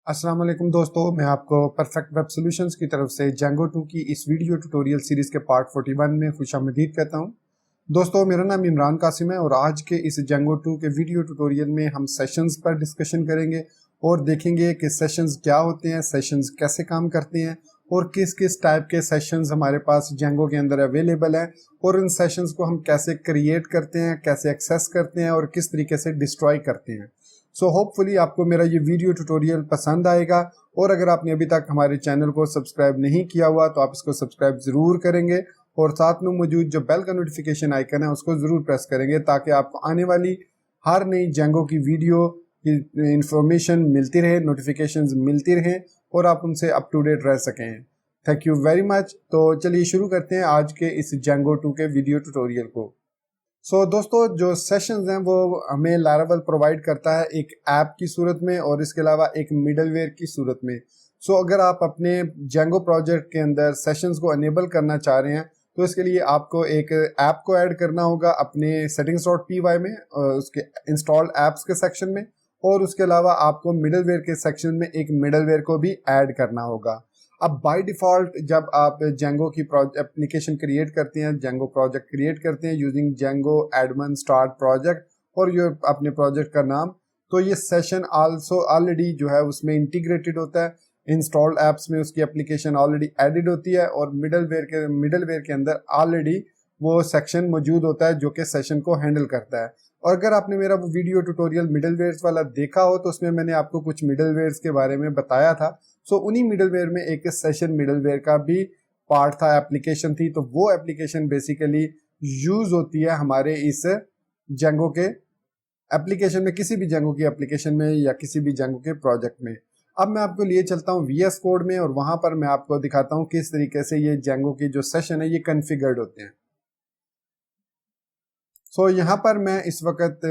अस्सलाम वालेकुम दोस्तों, मैं आपको परफेक्ट वेब सॉल्यूशंस की तरफ से जेंगो 2 की इस वीडियो ट्यूटोरियल सीरीज के पार्ट 41 में खुशामदीद कहता हूं। दोस्तों, मेरा नाम इमरान कासिम है और आज के इस जेंगो 2 के वीडियो ट्यूटोरियल में हम सेशंस पर डिस्कशन करेंगे और देखेंगे कि सेशंस क्या होते हैं, सेशंस कैसे काम करते हैं और किस किस टाइप के सेशंस हमारे पास जेंगो के अंदर अवेलेबल हैं और उन सेशंस को हम कैसे क्रिएट करते हैं, कैसे एक्सेस करते हैं और किस तरीके से डिस्ट्रॉय करते हैं। सो होपफुली आपको मेरा ये वीडियो ट्यूटोरियल पसंद आएगा और अगर आपने अभी तक हमारे चैनल को सब्सक्राइब नहीं किया हुआ तो आप इसको सब्सक्राइब जरूर करेंगे और साथ में मौजूद जो बेल का नोटिफिकेशन आइकन है उसको जरूर प्रेस करेंगे ताकि आपको आने वाली हर नई जेंगो की वीडियो की इंफॉर्मेशन मिलती रहे, नोटिफिकेशंस मिलती रहें और आप उनसे अप टू डेट रह सकें। Thank you very much. तो चलिए शुरू करते हैं आज के इस जेंगो 2 के वीडियो ट्यूटोरियल को। दोस्तों, जो सेशंस हैं वो हमें लारावेल प्रोवाइड करता है एक ऐप की सूरत में और इसके अलावा एक मिडलवेयर की सूरत में। अगर आप अपने जेंगो प्रोजेक्ट के अंदर सेशंस को अनेबल करना चाह रहे हैं तो इसके लिए आपको एक ऐप को ऐड करना होगा अपने settings.py में, उसके इंस्टॉल्ड ऐप्स के सेक्शन में, और उसके अलावा आपको मिडलवेयर के सेक्शन में एक मिडलवेयर को भी ऐड करना होगा। अब बाय डिफॉल्ट जब आप जेंगो की एप्लीकेशन क्रिएट करते हैं, जेंगो प्रोजेक्ट क्रिएट करते हैं using Django admin start project और ये अपने प्रोजेक्ट का नाम, तो ये सेशन आल्सो ऑलरेडी जो है उसमें इंटीग्रेटेड होता है। इंस्टॉल्ड ऐप्स में उसकी एप्लीकेशन ऑलरेडी एडिड होती है और मिडलवेयर के अंदर ऑलरेडी वो सेक्शन मौजूद होता है जो कि सेशन को हैंडल करता है। और अगर आपने मेरा वो वीडियो ट्यूटोरियल मिडलवेयर्स वाला देखा हो तो उसमें मैंने आपको कुछ मिडलवेयर्स के बारे में बताया था। उन्हीं मिडलवेयर में एक सेशन मिडलवेयर का भी पार्ट था, एप्लीकेशन थी। तो वो एप्लीकेशन बेसिकली यूज होती है हमारे इस जेंगो के एप्लीकेशन में, किसी भी जेंगो की एप्लीकेशन में या किसी भी जेंगो के प्रोजेक्ट में। अब मैं आपको लिए चलता हूँ VS कोड में और वहां पर मैं आपको दिखाता हूँ किस तरीके से ये जेंगो की जो सेशन है ये कॉन्फ़िगर्ड होते हैं। यहाँ पर मैं इस वक्त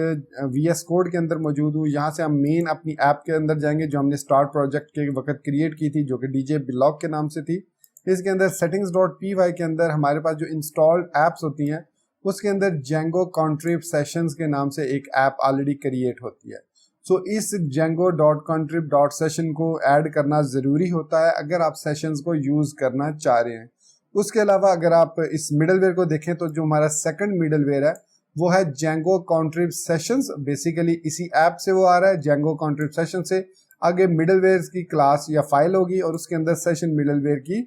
VS कोड के अंदर मौजूद हूँ। यहाँ से हम मेन अपनी ऐप के अंदर जाएंगे जो हमने स्टार्ट प्रोजेक्ट के वक्त क्रिएट की थी, जो कि DJ ब्लॉग के नाम से थी। इसके अंदर settings.py के अंदर हमारे पास जो इंस्टॉल्ड ऐप्स होती हैं उसके अंदर जेंगो कॉन्ट्रिब सेशंस के नाम से एक ऐप ऑलरेडी क्रिएट होती है। इस jengo.contrib.session को ऐड करना ज़रूरी होता है अगर आप सेशंस को यूज़ करना चाह रहे हैं। उसके अलावा अगर आप इस मिडलवेयर को देखें तो जो हमारा सेकंड मिडलवेयर है वो है जेंगो कॉन्ट्रिब सेशंस। बेसिकली इसी ऐप से वो आ रहा है, जेंगो कॉन्ट्रिब सेशन से। आगे मिडलवेयर की क्लास या फाइल होगी और उसके अंदर सेशन मिडलवेयर की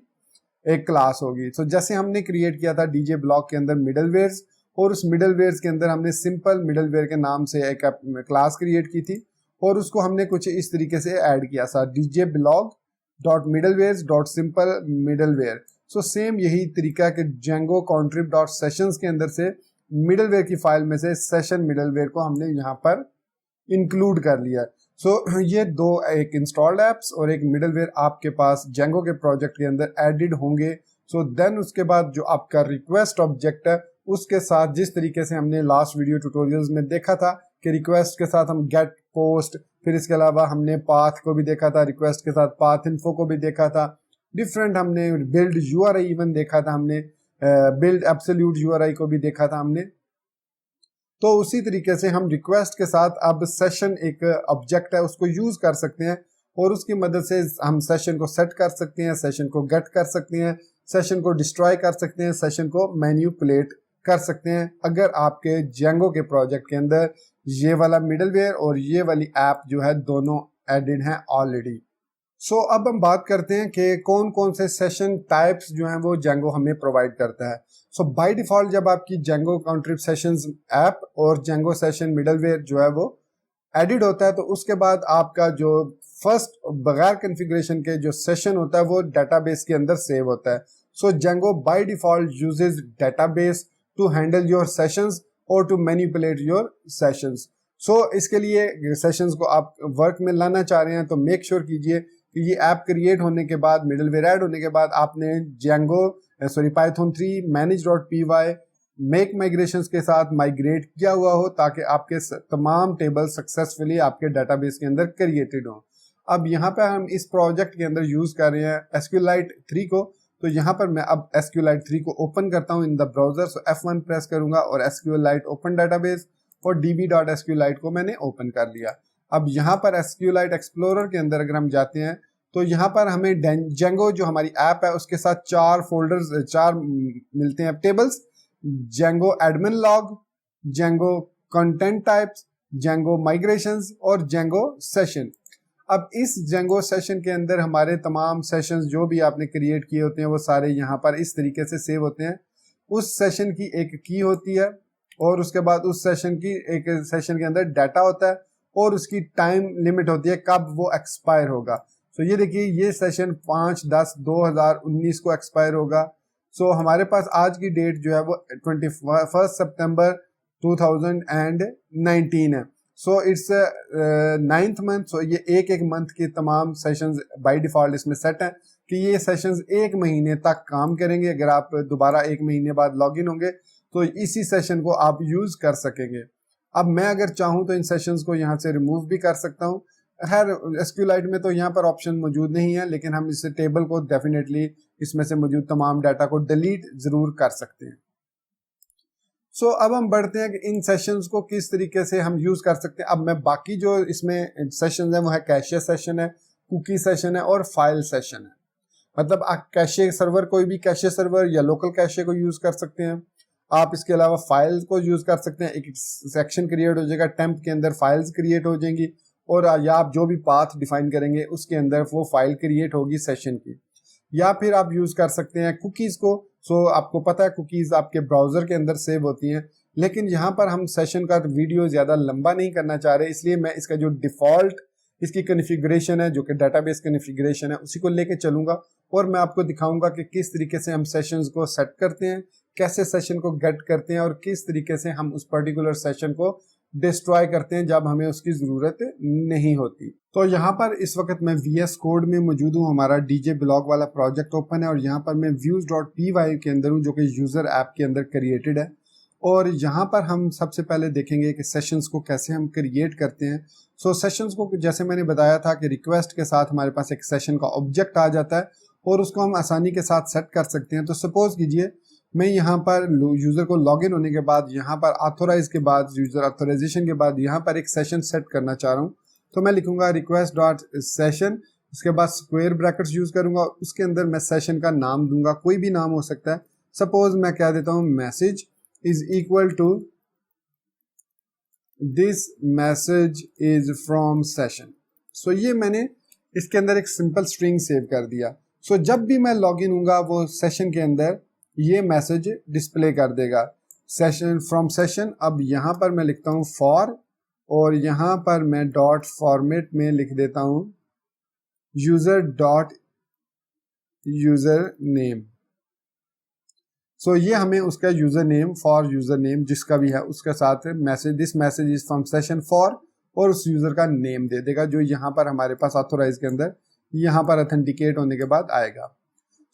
एक क्लास होगी। जैसे हमने क्रिएट किया था DJ ब्लॉक के अंदर मिडलवेयर्स और उस मिडलवेयर्स के अंदर हमने सिंपल मिडलवेयर के नाम से एक क्लास क्रिएट की थी और उसको हमने कुछ इस तरीके से ऐड किया था, DJ blog dot middlewares dot simple middleware. Same यही तरीका कि जेंगो कॉन्ट्रिब डॉट सेशंस के अंदर से मिडलवेयर की फाइल में से सेशन मिडलवेयर को हमने यहाँ पर इंक्लूड कर लिया। ये दो, एक इंस्टॉल्ड ऐप्स और एक मिडलवेयर आपके पास जेंगो के प्रोजेक्ट के अंदर एडिड होंगे। देन उसके बाद जो आपका रिक्वेस्ट ऑब्जेक्ट है उसके साथ, जिस तरीके से हमने लास्ट वीडियो ट्यूटोरियल्स में देखा था कि रिक्वेस्ट के साथ हम गेट पोस्ट, फिर इसके अलावा हमने पाथ को भी देखा था, रिक्वेस्ट के साथ पाथ इन्फो को भी देखा था, डिफरेंट हमने बिल्ड URI इवन देखा था, हमने बिल्ड एब्सोल्यूट URI को भी देखा था हमने। तो उसी तरीके से हम रिक्वेस्ट के साथ अब सेशन एक ऑब्जेक्ट है उसको यूज कर सकते हैं और उसकी मदद से हम सेशन को सेट कर सकते हैं, सेशन को गेट कर सकते हैं, सेशन को डिस्ट्रॉय कर सकते हैं, सेशन को मैन्युपुलेट कर सकते हैं अगर आपके जेंगो के प्रोजेक्ट के अंदर ये वाला मिडलवेयर और ये वाली ऐप जो है दोनों एडिड हैं ऑलरेडी। अब हम बात करते हैं कि कौन कौन से सेशन टाइप्स जो हैं वो जेंगो हमें प्रोवाइड करता है। बाय डिफॉल्ट जब आपकी जेंगो कॉन्ट्रिब सेशंस ऐप और जेंगो सेशन मिडलवेयर जो है वो एडिड होता है तो उसके बाद आपका जो फर्स्ट बगैर कॉन्फ़िगरेशन के जो सेशन होता है वो डेटाबेस के अंदर सेव होता है। Django by default uses database to handle your sessions और टू मैनिपुलेट योर सेशंस। इसके लिए सेशंस को आप वर्क में लाना चाह रहे हैं तो मेक श्योर कीजिए कि ये ऐप क्रिएट होने के बाद, मिडलवेयर ऐड होने के बाद आपने Python 3 manage.py मेक माइग्रेशंस के साथ माइग्रेट किया हुआ हो ताकि आपके तमाम टेबल सक्सेसफुली आपके डेटाबेस के अंदर क्रिएटेड हो। अब यहाँ पे हम इस प्रोजेक्ट के अंदर यूज कर रहे हैं SQLite 3 को। तो यहाँ पर मैं अब SQLite 3 को ओपन करता हूँ in the browser. F1 press करूंगा और SQLite ओपन डेटाबेस और db.sqlite को मैंने ओपन कर लिया। अब यहाँ पर SQLite एक्सप्लोरर के अंदर अगर हम जाते हैं तो यहाँ पर हमें जेंगो जो हमारी ऐप है उसके साथ 4 फोल्डर्स 4 मिलते हैं tables, Django admin log, Django content types, Django migrations और जेंगो सेशन। अब इस जेंगो सेशन के अंदर हमारे तमाम सेशंस जो भी आपने क्रिएट किए होते हैं वो सारे यहाँ पर इस तरीके से सेव होते हैं। उस सेशन की एक की होती है और उसके बाद उस सेशन की एक सेशन के अंदर डाटा होता है और उसकी टाइम लिमिट होती है कब वो एक्सपायर होगा। तो ये देखिए ये सेशन 5/10/2019 को एक्सपायर होगा। सो हमारे पास आज की डेट जो है वो 21 सितंबर 2019 है। So it's 9th month. सो ये एक मंथ के तमाम सेशंस बाय डिफॉल्ट इसमें सेट हैं कि ये सेशंस 1 महीने तक काम करेंगे। अगर आप दोबारा 1 महीने बाद लॉगिन होंगे तो इसी सेशन को आप यूज कर सकेंगे। अब मैं अगर चाहूँ तो इन सेशंस को यहाँ से रिमूव भी कर सकता हूँ। खैर SQLite में तो यहाँ पर ऑप्शन मौजूद नहीं है, लेकिन हम इस टेबल को डेफिनेटली इसमें से मौजूद तमाम डाटा को डिलीट जरूर कर सकते हैं। सो अब हम बढ़ते हैं कि इन सेशंस को किस तरीके से हम यूज कर सकते हैं। अब मैं बाकी जो इसमें सेशन है वो है कैशे सेशन है, कुकी सेशन है और फाइल सेशन है। मतलब आप कैशे सर्वर, कोई भी कैशे सर्वर या लोकल कैशे को यूज कर सकते हैं। आप इसके अलावा फाइल को यूज कर सकते हैं। एक सेक्शन क्रिएट हो जाएगा, टेम्प के अंदर फाइल्स क्रिएट हो जाएंगी और या आप जो भी पाथ डिफाइन करेंगे उसके अंदर वो फाइल क्रिएट होगी सेशन की। या फिर आप यूज कर सकते हैं कुकीज को। सो आपको पता है कुकीज आपके ब्राउजर के अंदर सेव होती हैं, लेकिन यहाँ पर हम सेशन का वीडियो ज्यादा लंबा नहीं करना चाह रहे, इसलिए मैं इसका जो डिफॉल्ट इसकी कॉन्फ़िगरेशन है जो कि डेटाबेस कॉन्फ़िगरेशन है उसी को लेके चलूंगा और मैं आपको दिखाऊंगा कि किस तरीके से हम सेशंस को सेट करते हैं, कैसे सेशन को गेट करते हैं और किस तरीके से हम उस पर्टिकुलर सेशन को डिस्ट्रॉय करते हैं जब हमें उसकी जरूरत नहीं होती। तो यहाँ पर इस वक्त मैं VS कोड में मौजूद हूँ। हमारा DJ ब्लॉग वाला प्रोजेक्ट ओपन है और यहाँ पर मैं views.py के अंदर हूँ जो कि यूजर ऐप के अंदर क्रिएटेड है। और यहाँ पर हम सबसे पहले देखेंगे कि सेशंस को कैसे हम क्रिएट करते हैं। सो सेशंस को जैसे मैंने बताया था कि रिक्वेस्ट के साथ हमारे पास एक सेशन का ऑब्जेक्ट आ जाता है और उसको हम आसानी के साथ सेट कर सकते हैं। तो सपोज कीजिए मैं यहाँ पर यूजर को लॉगिन होने के बाद यहाँ पर ऑथोराइज के बाद यूजर ऑथोराइजेशन के बाद यहाँ पर एक सेशन सेट करना चाह रहा हूँ। तो मैं लिखूंगा रिक्वेस्ट डॉट सेशन, उसके बाद स्क्वायर ब्रैकेट्स यूज करूंगा, उसके अंदर मैं सेशन का नाम दूंगा, कोई भी नाम हो सकता है। सपोज मैं कह देता हूँ message is equal to this message is from session. So ये मैंने इसके अंदर एक सिंपल स्ट्रिंग सेव कर दिया। सो जब भी मैं लॉगिन हूंगा वो सेशन के अंदर ये मैसेज डिस्प्ले कर देगा, सेशन फ्रॉम सेशन। अब यहाँ पर मैं लिखता हूँ फॉर और यहाँ पर मैं डॉट फॉर्मेट में लिख देता हूँ यूजर डॉट यूजर नेम। सो ये हमें उसका user name for user name जिसका भी है उसके साथ message this message is from session for और उस यूजर का नेम दे देगा जो यहाँ पर हमारे पास ऑथोराइज के अंदर यहाँ पर ऑथेंटिकेट होने के बाद आएगा।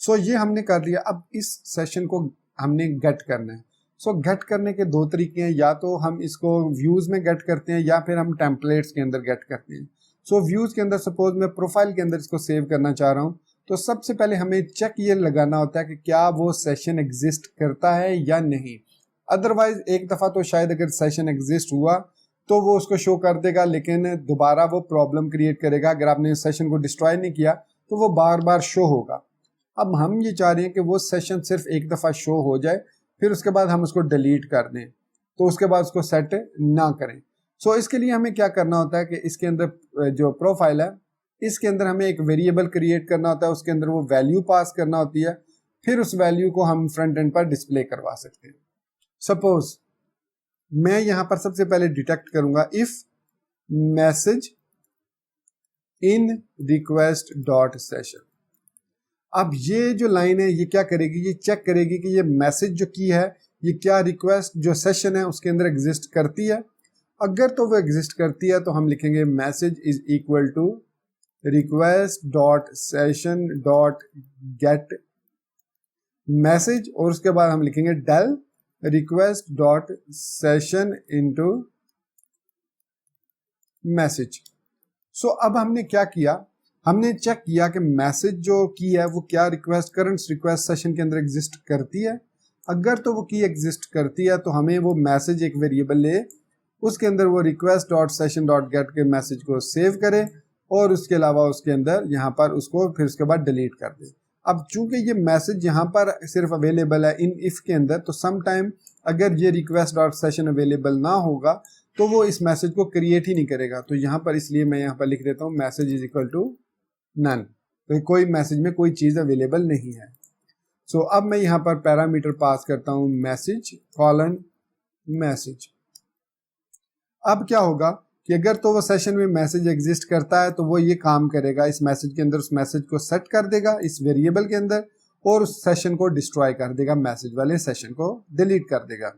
सो ये हमने कर लिया। अब इस सेशन को हमने गेट करना है। सो गेट करने के 2 तरीके हैं, या तो हम इसको व्यूज में गेट करते हैं या फिर हम टेम्पलेट्स के अंदर गेट करते हैं। सो व्यूज के अंदर सपोज मैं प्रोफाइल के अंदर इसको सेव करना चाह रहा हूँ तो सबसे पहले हमें चेक ये लगाना होता है कि क्या वो सेशन एग्जिस्ट करता है या नहीं। अदरवाइज एक दफा तो शायद अगर सेशन एग्जिस्ट हुआ तो वो उसको शो कर देगा, लेकिन दोबारा वो प्रॉब्लम क्रिएट करेगा। अगर आपने सेशन को डिस्ट्रॉय नहीं किया तो वो बार बार शो होगा। अब हम ये चाह रहे हैं कि वो सेशन सिर्फ एक दफ़ा शो हो जाए, फिर उसके बाद हम उसको डिलीट कर दें, तो उसके बाद उसको सेट ना करें। सो इसके लिए हमें क्या करना होता है कि इसके अंदर जो प्रोफाइल है इसके अंदर हमें एक वेरिएबल क्रिएट करना होता है, उसके अंदर वो वैल्यू पास करना होती है, फिर उस वैल्यू को हम फ्रंट एंड पर डिस्प्ले करवा सकते हैं। सपोज मैं यहाँ पर सबसे पहले डिटेक्ट करूंगा if message in request dot session. अब ये जो लाइन है ये क्या करेगी, ये चेक करेगी कि ये मैसेज जो की है ये क्या रिक्वेस्ट जो सेशन है उसके अंदर एग्जिस्ट करती है। अगर तो वो एग्जिस्ट करती है तो हम लिखेंगे message is equal to request dot session dot get message और उसके बाद हम लिखेंगे del request dot session into message. So अब हमने क्या किया, हमने चेक किया कि मैसेज जो की है वो क्या रिक्वेस्ट करंट रिक्वेस्ट सेशन के अंदर एग्जिस्ट करती है। अगर तो वो की एग्जिस्ट करती है तो हमें वो मैसेज एक वेरिएबल ले उसके अंदर वो request dot session dot gate के मैसेज को सेव करे और उसके अलावा उसके अंदर यहाँ पर उसको फिर उसके बाद डिलीट कर दे। अब चूंकि ये मैसेज यहाँ पर सिर्फ अवेलेबल है इन इफ के अंदर, तो सम टाइम अगर ये रिक्वेस्ट डॉट सेशन अवेलेबल ना होगा तो वो इस मैसेज को क्रिएट ही नहीं करेगा। तो यहाँ पर इसलिए मैं यहाँ पर लिख देता हूँ message is equal to none, तो कोई मैसेज में कोई चीज़ अवेलेबल नहीं है। सो अब मैं यहाँ पर पैरामीटर पास करता हूँ मैसेज कॉलन मैसेज। अब क्या होगा कि अगर तो वो सेशन में मैसेज एग्जिस्ट करता है तो वो ये काम करेगा, इस मैसेज के अंदर उस मैसेज को सेट कर देगा इस वेरिएबल के अंदर और उस सेशन को डिस्ट्रॉय कर देगा, मैसेज वाले सेशन को डिलीट कर देगा।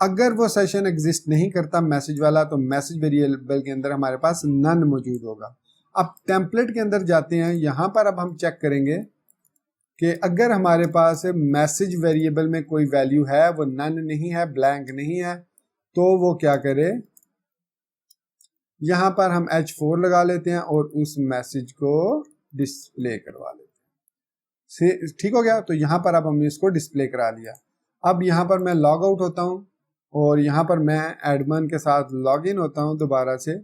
अगर वो सेशन एग्जिस्ट नहीं करता मैसेज वाला, तो मैसेज वेरिएबल के अंदर हमारे पास नन मौजूद होगा। अब टेम्पलेट के अंदर जाते हैं, यहाँ पर अब हम चेक करेंगे कि अगर हमारे पास मैसेज वेरिएबल में कोई वैल्यू है, वो नन नहीं है, ब्लैंक नहीं है, तो वो क्या करे, यहाँ पर हम H4 लगा लेते हैं और उस मैसेज को डिस्प्ले करवा लेते हैं। ठीक हो गया। तो यहाँ पर अब हमने इसको डिस्प्ले करा लिया। अब यहाँ पर मैं लॉग आउट होता हूँ और यहाँ पर मैं एडमिन के साथ लॉग इन होता हूँ दोबारा से।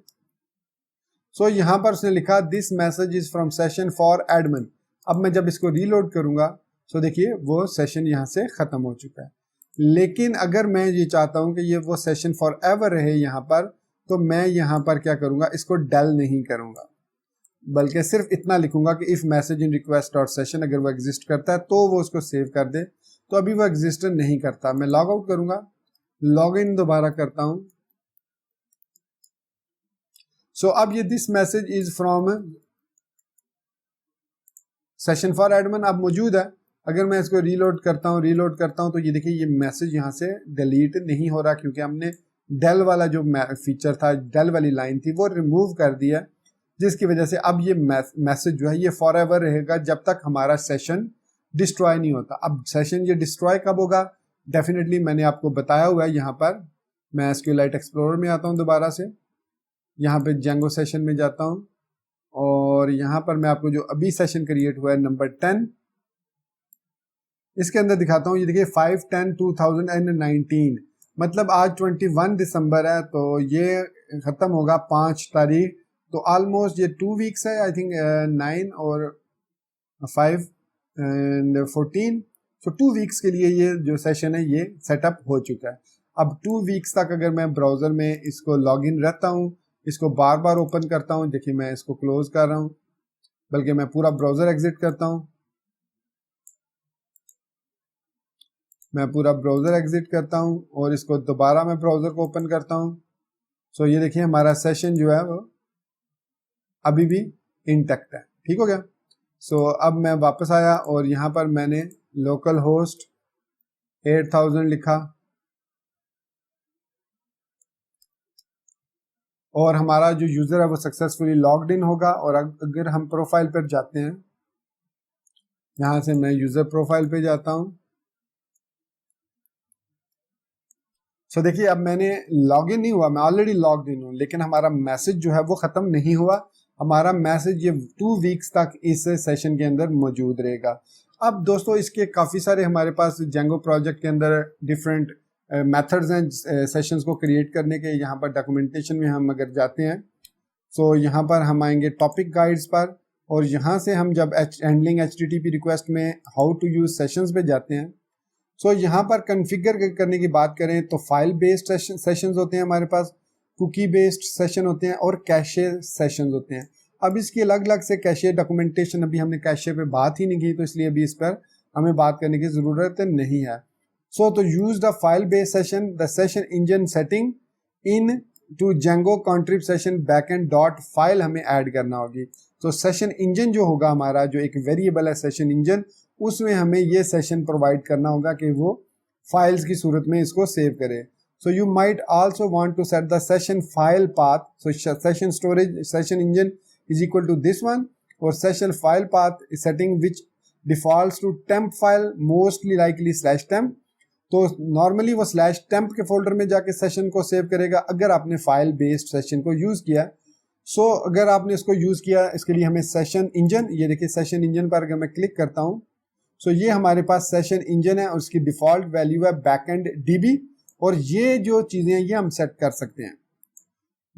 सो यहाँ पर उसने लिखा this message is from session for admin. अब मैं जब इसको रीलोड करूंगा तो देखिए वो सेशन यहाँ से खत्म हो चुका है। लेकिन अगर मैं ये चाहता हूँ कि ये वो सेशन फॉर एवर रहे यहाँ पर, तो मैं यहाँ पर क्या करूंगा, इसको डेल नहीं करूंगा, बल्कि सिर्फ इतना लिखूंगा कि if message in request dot session, अगर वो एग्जिस्ट करता है तो वो उसको सेव कर दे। तो अभी वो एग्जिस्ट नहीं करता, मैं लॉग आउट करूंगा, लॉग इन दोबारा करता हूं। सो अब ये this message is from session for admin अब मौजूद है। अगर मैं इसको रीलोड करता हूं तो ये देखिए ये मैसेज यहाँ से डिलीट नहीं हो रहा, क्योंकि हमने डेल वाला जो फीचर था, डेल वाली लाइन थी, वो रिमूव कर दिया, जिसकी वजह से अब ये मैसेज जो है ये फॉर एवर रहेगा जब तक हमारा सेशन डिस्ट्रॉय नहीं होता। अब सेशन ये डिस्ट्रॉय कब होगा, डेफिनेटली मैंने आपको बताया हुआ है। यहाँ पर मैं SQLite एक्सप्लोरर में आता हूँ दोबारा से, यहाँ पे जेंगो सेशन में जाता हूँ और यहाँ पर मैं आपको जो अभी सेशन क्रिएट हुआ है नंबर 10, इसके अंदर दिखाता हूँ। ये देखिए 5/10/2019, मतलब आज 21 दिसंबर है, तो ये ख़त्म होगा 5 तारीख। तो ऑलमोस्ट ये 2 वीक्स है, आई थिंक 9 और 5 एंड 14, तो 2 वीक्स के लिए ये जो सेशन है ये सेटअप हो चुका है। अब 2 वीक्स तक अगर मैं ब्राउज़र में इसको लॉगिन रहता हूँ, इसको बार बार ओपन करता हूँ, देखिए मैं इसको क्लोज कर रहा हूँ, बल्कि मैं पूरा ब्राउज़र एग्जिट करता हूँ, मैं पूरा ब्राउज़र एग्जिट करता हूँ और इसको दोबारा मैं ब्राउज़र को ओपन करता हूँ। सो ये देखिए हमारा सेशन जो है वो अभी भी इंटैक्ट है। ठीक हो गया। सो अब मैं वापस आया और यहाँ पर मैंने लोकल होस्ट 8000 लिखा और हमारा जो यूज़र है वो सक्सेसफुली लॉग्ड इन होगा। और अगर हम प्रोफाइल पर जाते हैं, यहाँ से मैं यूज़र प्रोफाइल पे जाता हूँ। सो देखिए अब मैंने लॉग इन नहीं हुआ, मैं ऑलरेडी लॉग्ड इन हूँ, लेकिन हमारा मैसेज जो है वो ख़त्म नहीं हुआ। हमारा मैसेज ये 2 वीक्स तक इस सेशन के अंदर मौजूद रहेगा। अब दोस्तों इसके काफ़ी सारे हमारे पास जेंगो प्रोजेक्ट के अंदर डिफरेंट मेथड्स हैं सेशंस को क्रिएट करने के। यहाँ पर डॉक्यूमेंटेशन में हम अगर जाते हैं, सो यहाँ पर हम आएंगे टॉपिक गाइड्स पर, और यहाँ से हम जब हैंडलिंग HTTP रिक्वेस्ट में हाउ टू यूज़ सेशंस पे जाते हैं, सो यहाँ पर कॉन्फ़िगर करने की बात करें तो फाइल बेस्ड सेशंस होते हैं हमारे पास, कुकी बेस्ड सेशन होते हैं और कैशे सेशंस होते हैं। अब इसकी अलग अलग से कैशे डॉक्यूमेंटेशन, अभी हमने कैशे पे बात ही नहीं की, तो इसलिए अभी इस पर हमें बात करने की ज़रूरत नहीं है। सो तो use the file based session, the session engine setting in to Django contrib session backend dot file हमें ऐड करना होगी। तो सेशन इंजन जो होगा हमारा, जो एक वेरिएबल है सेशन इंजन, उसमें हमें ये सेशन प्रोवाइड करना होगा कि वो फाइल्स की सूरत में इसको सेव करे। So you might also want to set the session file path. So session storage session engine is equal to this one, और session file path setting which defaults to temp file, mostly likely /temp। तो normally वो /temp के folder में जाके session को save करेगा अगर आपने फाइल बेस्ड सेशन को यूज़ किया। सो अगर आपने इसको यूज़ किया, इसके लिए हमें सेशन इंजन, ये देखिए सेशन इंजन पर अगर मैं क्लिक करता हूँ, सो ये हमारे पास सेशन इंजन है और उसकी डिफ़ॉल्ट वैल्यू है बैकएंड DB, और ये जो चीज़ें हैं ये हम सेट कर सकते हैं।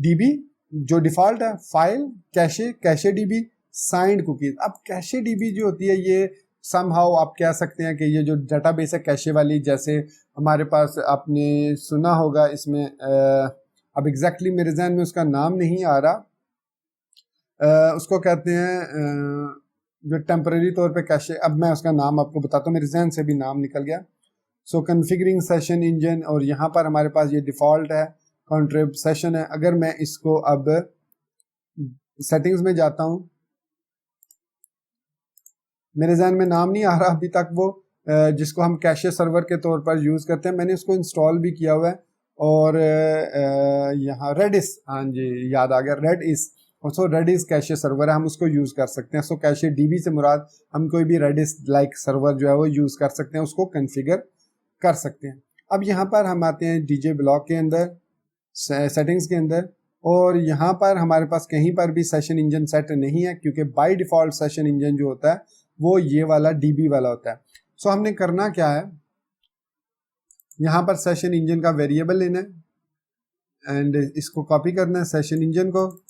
डीबी जो डिफॉल्ट है, file, cache, cache dB, signed cookies. अब कैशे डीबी जो होती है ये समहाउ आप कह सकते हैं कि ये जो डेटाबेस है कैशे वाली, जैसे हमारे पास आपने सुना होगा इसमें अब एग्जैक्टली मेरे जहन में उसका नाम नहीं आ रहा, उसको कहते हैं जो टेम्परेरी तौर पे कैशे, अब मैं उसका नाम आपको बताता हूँ, मेरे जहन से भी नाम निकल गया। सो कॉन्फ़िगरिंग सेशन इंजन, और यहाँ पर हमारे पास ये डिफ़ॉल्ट है, कंट्रिब सेशन है। अगर मैं इसको अब सेटिंग्स में जाता हूँ, मेरे जहन में नाम नहीं आ रहा अभी तक वो, जिसको हम कैशे सर्वर के तौर पर यूज़ करते हैं। मैंने उसको इंस्टॉल भी किया हुआ है, और यहाँ रेडिस, हाँ जी याद आ गया, रेडिस, सो रेडिस कैशे सर्वर है, हम उसको यूज़ कर सकते हैं। सो कैशे डीबी से मुराद हम कोई भी रेडिस लाइक सर्वर जो है वो यूज़ कर सकते हैं, उसको कॉन्फ़िगर कर सकते हैं। अब यहाँ पर हम आते हैं डीजे ब्लॉक के अंदर, सेटिंग्स के अंदर, और यहाँ पर हमारे पास कहीं पर भी सेशन इंजन सेट नहीं है, क्योंकि बाय डिफ़ॉल्ट सेशन इंजन जो होता है वो ये वाला डीबी वाला होता है। सो हमने करना क्या है, यहाँ पर सेशन इंजन का वेरिएबल लेना है एंड इसको कॉपी करना है, सेशन इंजन को,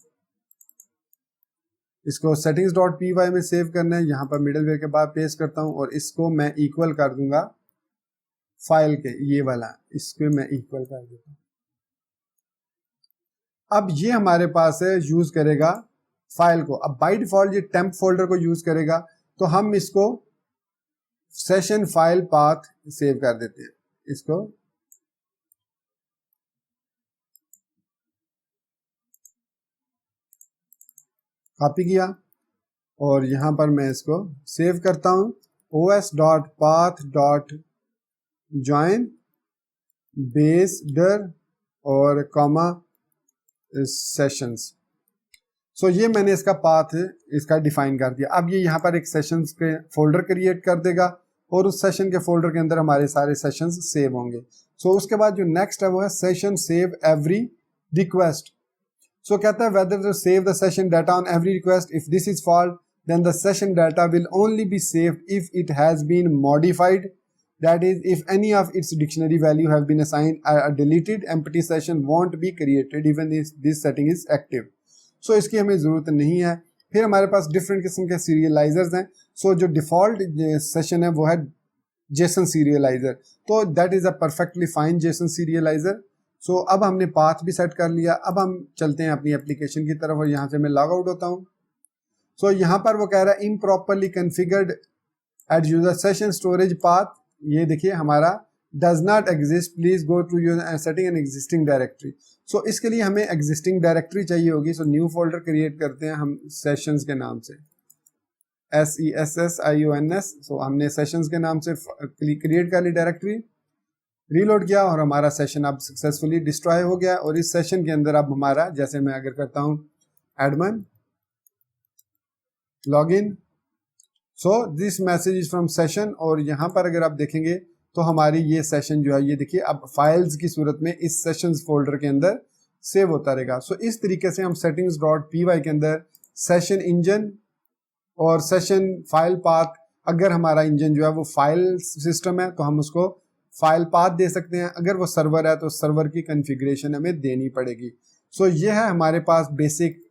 इसको settings.py में सेव करना है, यहाँ पर मिडलवेयर के बाद पेस्ट करता हूँ, और इसको मैं इक्वल कर दूंगा फाइल के, ये वाला इसको मैं इक्वल कर देता हूँ। अब ये हमारे पास है यूज करेगा फाइल को। अब बाय डिफॉल्ट ये टेम्प फोल्डर को यूज करेगा, तो हम इसको सेशन फाइल पाथ सेव कर देते हैं, इसको कॉपी किया और यहां पर मैं इसको सेव करता हूं, os.path.join बेसडर और कॉमा सेशंस। सो ये मैंने इसका पाथ इसका डिफाइन कर दिया। अब ये यहाँ पर एक सेशंस के फोल्डर क्रिएट कर देगा, और उस सेशन के फोल्डर के अंदर हमारे सारे सेशंस सेव होंगे। सो उसके बाद जो नेक्स्ट है वो है सेशन सेव एवरी रिक्वेस्ट। सो कहता है whether to save the session data on every request. If this is false, then the session data will only be saved if it has been modified. That is, if any of its dictionary value have been assigned, a deleted empty session won't be created even if this setting is active. So इसकी हमें ज़रूरत नहीं है। फिर हमारे पास different किस्म के सीरियलाइजर्स हैं। सो जो डिफ़ॉल्ट सेशन है वो है जेसन सीरियलाइजर, तो that is a perfectly fine JSON serializer. So अब हमने पाथ भी सेट कर लिया। अब हम चलते हैं अपनी एप्लीकेशन की तरफ, और यहाँ से मैं लॉग आउट होता हूँ। सो यहाँ पर वो कह रहा है improperly configured at user session storage path. ये देखिए हमारा does not exist, please go to user setting an existing directory. So इसके लिए हमें एग्जिस्टिंग डायरेक्टरी चाहिए होगी। सो न्यू फोल्डर क्रिएट करते हैं हम सेशंस के नाम से, SESSIONS। सो हमने सेशंस के नाम से क्रिएट कर ली डायरेक्टरी, रीलोड किया, और हमारा सेशन अब सक्सेसफुली डिस्ट्रॉय हो गया। और इस सेशन के अंदर अब हमारा, जैसे मैं अगर करता हूं admin login, so this message is from session, और यहां पर अगर आप देखेंगे तो हमारी ये सेशन जो है ये देखिए अब फाइल्स की सूरत में इस सेशंस फोल्डर के अंदर सेव होता रहेगा। सो इस तरीके से हम settings.py के अंदर सेशन इंजन और सेशन फाइल पाथ, अगर हमारा इंजन जो है वो फाइल सिस्टम है तो हम उसको फाइल पाथ दे सकते हैं, अगर वो सर्वर है तो सर्वर की कॉन्फ़िगरेशन हमें देनी पड़ेगी। सो ये है हमारे पास बेसिक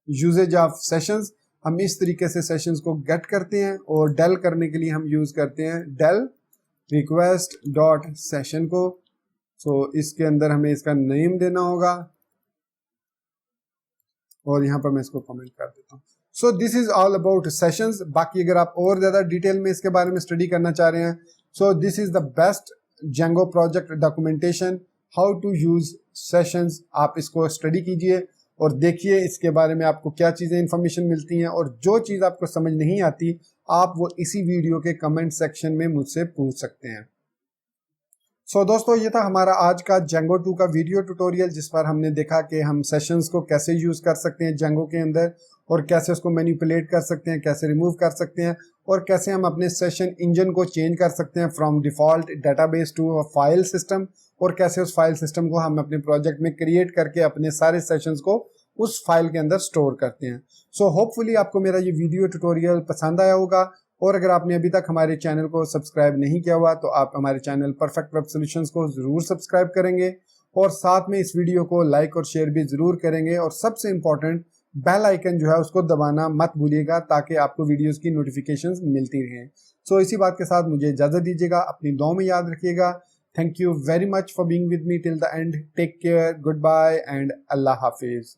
यूजेज ऑफ सेशंस। हम इस तरीके से सेशंस को गेट करते हैं, और डेल करने के लिए हम यूज करते हैं डेल रिक्वेस्ट डॉट सेशन को। सो इसके अंदर हमें इसका नेम देना होगा, और यहाँ पर मैं इसको कमेंट कर देता हूँ। सो this is all about sessions. बाकी अगर आप और ज्यादा डिटेल में इसके बारे में स्टडी करना चाह रहे हैं, so this is the best Django project documentation, how to use sessions. आप इसको स्टडी कीजिए और देखिए इसके बारे में आपको क्या चीज़ें इंफॉर्मेशन मिलती हैं, और जो चीज़ आपको समझ नहीं आती आप वो इसी वीडियो के कमेंट सेक्शन में मुझसे पूछ सकते हैं। सो दोस्तों ये था हमारा आज का Django 2 का वीडियो ट्यूटोरियल, जिस पर हमने देखा कि हम सेशंस को कैसे यूज कर सकते हैं Django के अंदर, और कैसे उसको मैनिपुलेट कर सकते हैं, कैसे रिमूव कर सकते हैं, और कैसे हम अपने सेशन इंजन को चेंज कर सकते हैं from default database to a file system, और कैसे उस फाइल सिस्टम को हम अपने प्रोजेक्ट में क्रिएट करके अपने सारे सेशंस को उस फाइल के अंदर स्टोर करते हैं। सो होपफुली आपको मेरा ये वीडियो ट्यूटोरियल पसंद आया होगा, और अगर आपने अभी तक हमारे चैनल को सब्सक्राइब नहीं किया हुआ तो आप हमारे चैनल परफेक्ट वेब सॉल्यूशंस को ज़रूर सब्सक्राइब करेंगे, और साथ में इस वीडियो को लाइक और शेयर भी जरूर करेंगे और सबसे इंपॉर्टेंट बेल आइकन जो है उसको दबाना मत भूलिएगा ताकि आपको वीडियोस की नोटिफिकेशंस मिलती रहें। सो इसी बात के साथ मुझे इजाजत दीजिएगा, अपनी दुआ में याद रखिएगा। Thank you very much for being with me till the end. Take care, good bye and अल्लाह हाफिज।